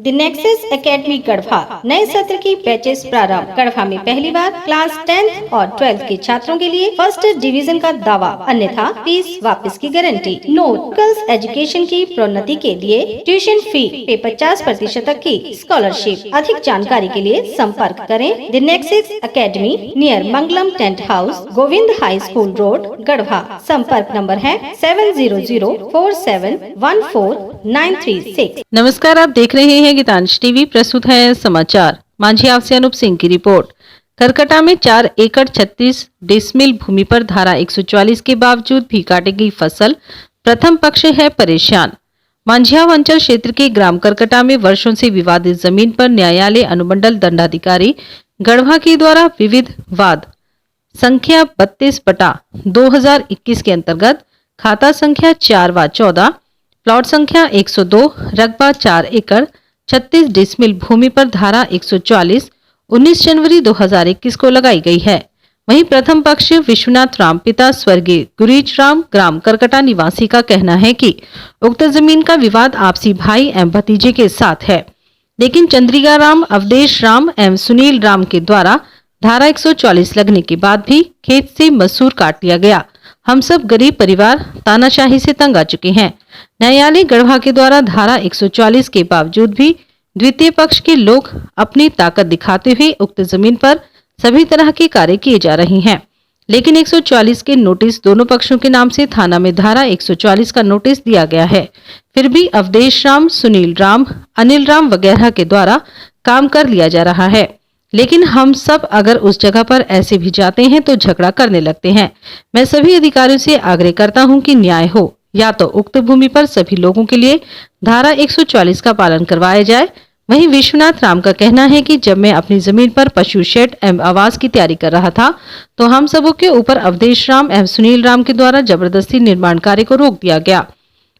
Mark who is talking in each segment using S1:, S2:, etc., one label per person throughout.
S1: The nexus academy Garhwa नए सत्र की बैचेस प्रारंभ। गढ़वा में पहली बार क्लास 10th और 12th के छात्रों के लिए फर्स्ट डिवीजन का दावा, अन्यथा फीस वापस की गारंटी। नोट, गर्ल्स एजुकेशन की प्रोन्नति के लिए ट्यूशन फी पे 50% तक की स्कॉलरशिप। अधिक जानकारी के लिए संपर्क करें the nexus academy near Mangalam tent house, Govind high school road, Garhwa. संपर्क नंबर है 7004714936।
S2: नमस्कार, आप देख रहे हैं गीतांश टीवी। प्रस्तुत है समाचार। मांझी से अनूप सिंह की रिपोर्ट। करकटा में 4 एकड़ 36 डिसमिल भूमि पर धारा 144 के बावजूद भी काटी गई फसल, प्रथम पक्ष है परेशान। मांझियाव अंचल क्षेत्र के ग्राम करकटा में वर्षों से विवादित जमीन पर न्यायालय अनुमंडल दंडाधिकारी गढ़वा के द्वारा विविध वाद संख्या 32/2021 के अंतर्गत खाता संख्या 4 व 14, प्लॉट संख्या 102, रकबा 4 एकड़ 36 डिसमिल भूमि पर धारा 144 19 जनवरी 2021 को लगाई गई है। वहीं प्रथम पक्ष विश्वनाथ राम पिता स्वर्गीय गुरीज राम ग्राम करकटा निवासी का कहना है कि उक्त जमीन का विवाद आपसी भाई एवं भतीजे के साथ है, लेकिन चंद्रिका राम, अवधेश राम एवं सुनील राम के द्वारा धारा 144 लगने के बाद भी खेत से मसूर काट लिया गया। हम सब गरीब परिवार तानाशाही से तंग आ चुके हैं। न्यायालय गढ़वा के द्वारा धारा 144 के बावजूद भी द्वितीय पक्ष के लोग अपनी ताकत दिखाते हुए उक्त जमीन पर सभी तरह के कार्य किए जा रहे हैं, लेकिन 144 के नोटिस दोनों पक्षों के नाम से थाना में धारा 144 का नोटिस दिया गया है। फिर भी अवधेश राम, सुनील राम, अनिल राम वगैरह के द्वारा काम कर लिया जा रहा है, लेकिन हम सब अगर उस जगह पर ऐसे भी जाते हैं तो झगड़ा करने लगते हैं। मैं सभी अधिकारियों से आग्रह करता हूं कि न्याय हो, या तो उक्त भूमि पर सभी लोगों के लिए धारा 144 का पालन करवाया जाए। वहीं विश्वनाथ राम का कहना है कि जब मैं अपनी जमीन पर पशु शेड एवं आवास की तैयारी कर रहा था तो हम सबों के ऊपर अवधेश राम एवं सुनील राम के द्वारा जबरदस्ती निर्माण कार्य को रोक दिया गया।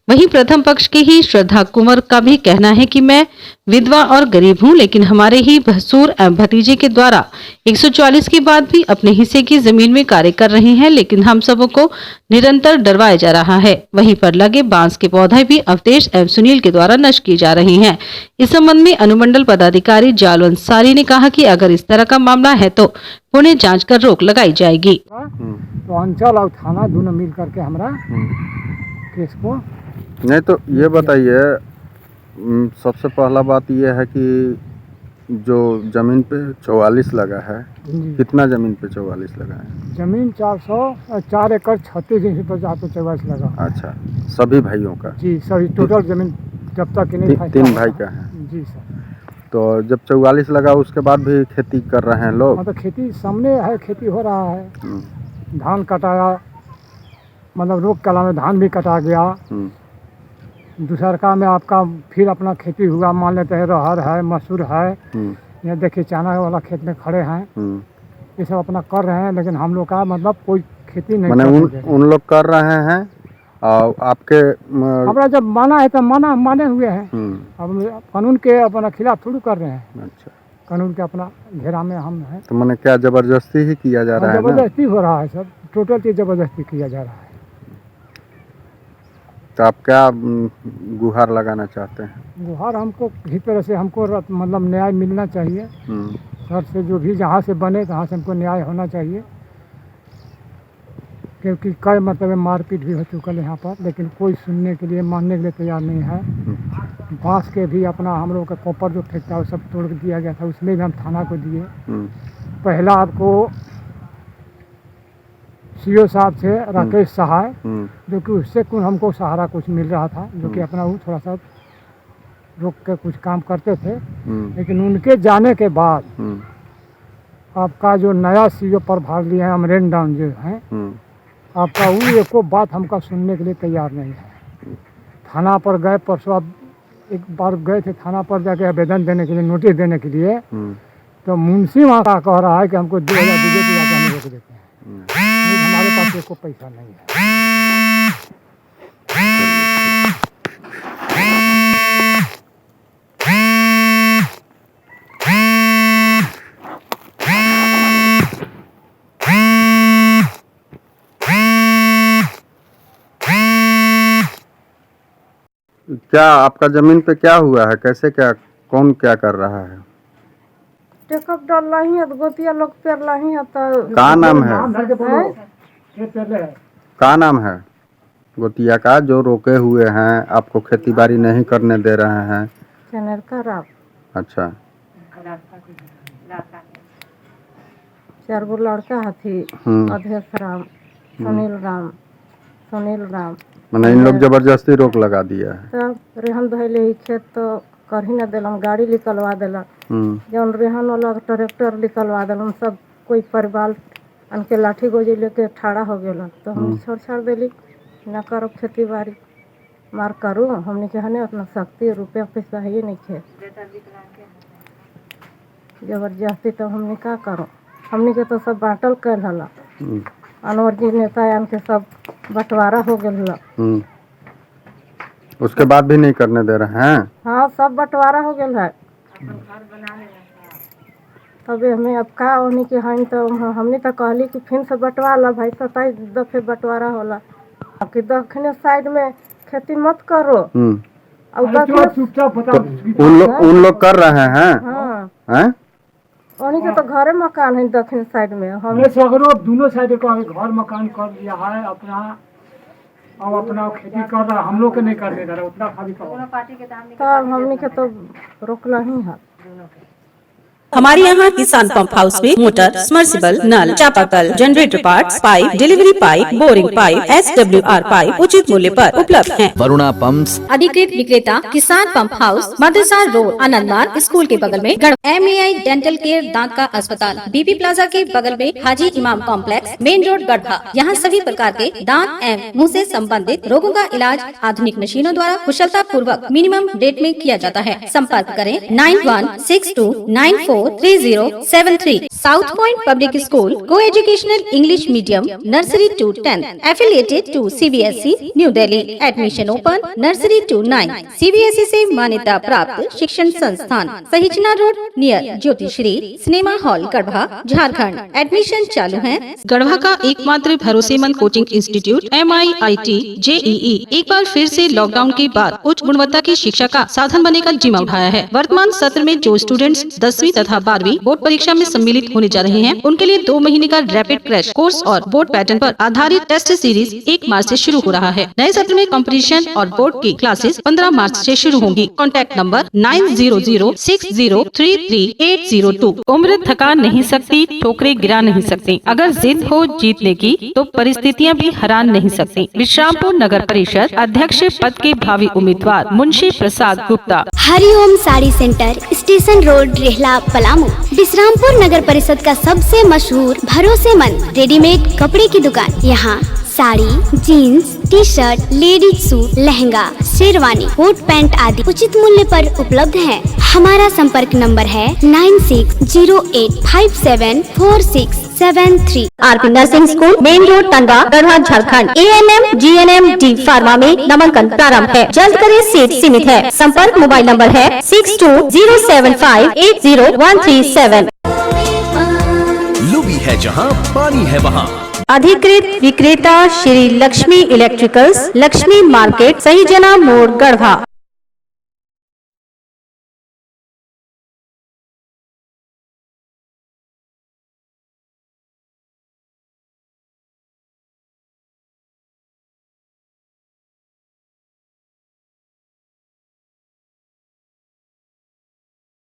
S2: वहीं प्रथम पक्ष के ही श्रद्धा कुंवर का भी कहना है कि मैं विधवा और गरीब हूं, लेकिन हमारे ही भसुर एवं भतीजे के द्वारा 144 के बाद भी अपने हिस्से की जमीन में कार्य कर रहे हैं, लेकिन हम सबों को निरंतर डरवाया जा रहा है। वहीं पर लगे बांस के पौधे भी अवधेश एवं सुनील के द्वारा नष्ट किए जा रहे हैं। इस संबंध में अनुमंडल पदाधिकारी जालवंत सारी ने कहा कि अगर इस तरह का मामला है तो पुणे जांच कर रोक लगाई जाएगी।
S3: तो अंचल और थाना दोनों मिल करके हमारा केस को
S4: नहीं, तो ये बताइए, सबसे पहला बात ये है कि जो जमीन पे 44 लगा है, कितना जमीन पे 44 लगा है?
S3: जमीन 4 एकड़ 36 इंच पर 44 लगा।
S4: अच्छा, सभी भाइयों का?
S3: जी, सभी टोटल जमीन जब तक नहीं
S4: 3 भाई का है।
S3: जी सर।
S4: तो जब 44 लगा उसके बाद भी खेती कर रहे हैं लोग?
S3: मतलब खेती सामने है, खेती हो रहा है। धान कटाया, मतलब रोग कला में धान भी कटा गया। दूसरा में आपका फिर अपना खेती हुआ, मान लेते हैं रहर है, मसूर है, ये देखिए चना वाला खेत में खड़े हैं, ये सब अपना कर रहे हैं, लेकिन हम लोग का मतलब कोई खेती नहीं कर रहे।
S4: उन लोग कर रहे हैं और आपके
S3: हमारा जब माना है तो माने हुए हैं। अब कानून के अपना खिलाफ थोड़ी कर रहे हैं।
S4: अच्छा,
S3: कानून के अपना घेरा में हम हैं।
S4: तो मैंने क्या जबरदस्ती ही किया जा रहा है?
S3: जबरदस्ती हो रहा है सर, टोटल चीज जबरदस्ती किया जा रहा है।
S4: तो आप क्या गुहार लगाना चाहते हैं?
S3: गुहार हमको इसी तरह से हमको मतलब न्याय मिलना चाहिए सर से, जो भी जहाँ से बने तहाँ से हमको न्याय होना चाहिए, क्योंकि कई मतलब मारपीट भी हो चुका है यहाँ पर, लेकिन कोई सुनने के लिए मानने के लिए तैयार नहीं है। बांस के भी अपना हम लोग का कॉपर जो फेंकता है वो सब तोड़ दिया गया था, उसमें भी हम थाना को दिए। पहला आपको सीओ साहब थे राकेश सहाय, जो कि उससे कुछ हमको सहारा कुछ मिल रहा था, जो कि अपना वो थोड़ा सा रोक के कुछ काम करते थे। लेकिन उनके जाने के बाद आपका जो नया सीओ प्रभाग लिया है अमरेन डाउन जो है, आपका वो एको बात हमका सुनने के लिए तैयार नहीं है। थाना पर गए, परसों आप एक बार गए थे थाना पर जाके आवेदन देने के लिए, नोटिस देने के लिए, तो मुंशी वहाँ का कह रहा है कि हमको 2000 दीजिए तो जाके हम रोक देते हैं। हमारे पास एको पैसा नहीं है।
S4: क्या आपका जमीन पे क्या हुआ है? कैसे क्या कौन क्या कर रहा है?
S5: टेकअप डाल रही है तो गोतिया लोग पेर रही है तो
S4: का नाम है? का नाम है गोतिया का जो रोके हुए हैं, आपको खेती बाड़ी नहीं करने दे रहे हैं?
S5: चैनल का राम।
S4: अच्छा,
S5: 4 गो लड़का हथी, अधेश राम, सुनील राम।
S4: मैंने इन लोग जबरदस्ती रोक लगा दिया है।
S5: तब रेहन धैले ही खेत तो कर ही न दिलन, गाड़ी निकलवा दिलन, जौन रेहन वाला ट्रैक्टर निकलवा दिलन, सब कोई परिवार अनके लाठी गोजी लेके ठाड़ा हो गलन। तो हम छोड़ देली, न करो खेती बाड़ी, मार करूँ हमने के हने उतना शक्ति रुपया पैसा है ही नहीं खे, जबरदस्ती तो हमने का करो। हमने के तो सब बांटल कर हला, अनवर जी नेता आन के सब बंटवारा हो गया।
S4: उसके बाद भी नहीं करने दे रहे हैं?
S5: हाँ, सब बंटवारा हो गया है। तबे हमें अब का होने के हैं, तो हमने तो कहली कि फिर से बंटवा ला भाई, 27 दफे बंटवारा होला कि दक्षिण साइड में खेती मत करो।
S4: उन लोग कर रहे हैं?
S5: हाँ, उन्हीं के तो घरे मकान है दक्षिण साइड में। हमने
S3: सगरो दोनों साइड का घर मकान कर लिया है अपना, और अपना खेती कर रहा, हम लोग के नहीं करने दे रहा उतना खाली कर।
S5: तब हमने के तो रोकना ही है।
S6: हमारे यहाँ किसान पंप हाउस में मोटर, समर्सिबल, नल, चापाकल, generator parts, pipe, delivery pipe, boring pipe, SWR pipe उचित मूल्य पर उपलब्ध हैं।
S7: वरुणा पंप्स
S1: अधिकृत विक्रेता किसान पंप हाउस, मदरसा रोड, आनंद मार्ग स्कूल के बगल में, MAI डेंटल केयर दांत का अस्पताल, BP प्लाजा के बगल में, हाजी इमाम कॉम्प्लेक्स, मेन रोड गढ़वा। यहाँ सभी प्रकार के दांत एवं मुंह से संबंधित रोगों का इलाज आधुनिक मशीनों द्वारा कुशलता पूर्वक मिनिमम रेट में किया जाता है। संपर्क करें 9162943073। South Point Public School, coeducational English medium, nursery to 10, affiliated to CBSE New Delhi. Admission open nursery to 9। CBSE से मान्यता प्राप्त शिक्षण संस्थान, Sahijana road near Jyotishri cinema hall Garhwa, Jharkhand. Admission चालू है।
S2: गढ़वा का एकमात्र भरोसेमंद कोचिंग इंस्टीट्यूट MIIT JEE एक बार फिर से लॉकडाउन के बाद उच्च गुणवत्ता की शिक्षा का साधन बनने का जिम्मा उठाया है। वर्तमान सत्र में जो स्टूडेंट्स 10वीं तथा 12वीं बोर्ड परीक्षा में सम्मिलित होने जा रहे हैं, उनके लिए 2 महीने का रैपिड क्रैश कोर्स और बोर्ड पैटर्न पर आधारित टेस्ट सीरीज 1 मार्च से शुरू हो रहा है। नए सत्र में कंपटीशन और बोर्ड की क्लासेस 15 मार्च से शुरू होंगी। Contact number 9006033802। उम्र थका नहीं सकती, ठोकरे गिरा नहीं सकती। अगर जिद हो जीतने की तो परिस्थितियाँ भी हरा नहीं सकती। विश्रामपुर नगर परिषद अध्यक्ष पद के भावी उम्मीदवार Munshi Prasad Gupta.
S8: Hariom sari centre, station road, Rehla, Palamu. Vishrampur नगर परिषद का सबसे मशहूर भरोसेमंद रेडीमेड कपड़े की दुकान। यहाँ sari, jeans, T-shirt, ladies suit, lehenga, sherwani, coat pant आदि उचित मूल्य पर उपलब्ध है। हमारा संपर्क नंबर है 9608574673।
S1: RP nursing school, main road, Tandwa, Garhwa, Jharkhand. ANM GNM D pharma में नामांकन प्रारंभ है। जल्द करें, सीट सीमित है। संपर्क मोबाइल नंबर है 6207580137।
S7: लुबी है जहाँ पानी है वहाँ।
S1: अधिकृत विक्रेता श्री लक्ष्मी इलेक्ट्रिकल्स, लक्ष्मी मार्केट, सही जना मोड़, गढ़वा।